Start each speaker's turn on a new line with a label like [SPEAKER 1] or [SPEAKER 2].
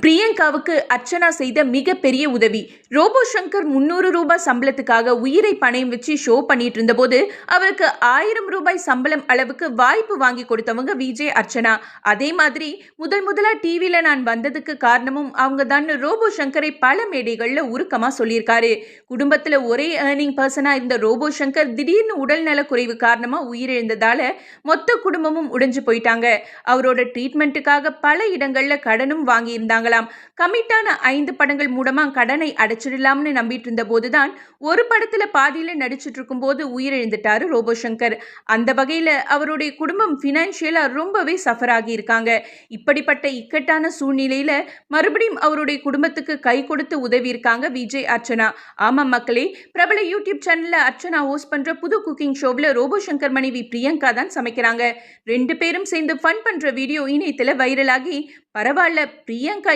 [SPEAKER 1] பிரியங்காவுக்கு அர்ச்சனா செய்த மிகப்பெரிய உதவி. ரோபோ சங்கர் 300 ரூபாய் சம்பளத்துக்காக உயிரை பணயம் வச்சு ஷோ பண்ணிட்டு இருந்தபோது அவருக்கு 1000 ரூபாய் சம்பளம் அளவுக்கு வாய்ப்பு வாங்கி கொடுத்தவங்க விஜய் அர்ச்சனா. அதே மாதிரி முதலா டிவில நான் வந்ததுக்கு காரணமும் அவங்க தான் ரோபோ சங்கரை பல மேடைகள்ல உருக்கமா சொல்லியிருக்காரு. குடும்பத்துல ஒரே ஏர்னிங் பர்சனா இருந்த ரோபோ சங்கர் திடீர்னு உடல்நல குறைவு காரணமா உயிரிழந்ததால மொத்த குடும்பமும் உடைஞ்சு போயிட்டாங்க. அவரோட ட்ரீட்மெண்ட்டுக்காக பல இடங்கள்ல கடனும் வாங்கியிருந்தாங்க. கமிட்டான 5 படங்கள் மூலமா கடனை அடைச்சிடலாம்னு நம்பிட்டு இருந்த போதுதான் ஒரு படத்துல பாதியில நடிச்சிட்டு இருக்கும் போது உயிரிழந்துட்டாரு ரோபோ சங்கர். அந்த வகையில அவருடைய குடும்பம் பினான்சியலா ரொம்பவே சஃபர் ஆகி இருக்காங்க. இப்படிப்பட்ட இக்கட்டான சூழ்நிலையில மறுபடியும் அவருடைய குடும்பத்துக்கு கை கொடுத்து உதவி இருக்காங்க விஜய் அர்ச்சனா. ஆமா மக்களே, பிரபல யூடியூப் சேனல்ல அர்ச்சனா ஹோஸ்ட் பண்ற புது குக்கிங் ஷோவில் ரோபோ சங்கர் மனைவி பிரியங்கா தான் சமைக்கிறாங்க. 2 பேரும் சேர்ந்து ஃபன் பண்ற வீடியோ இணையத்துல வைரலாகி பரவாயில்ல பிரியங்கா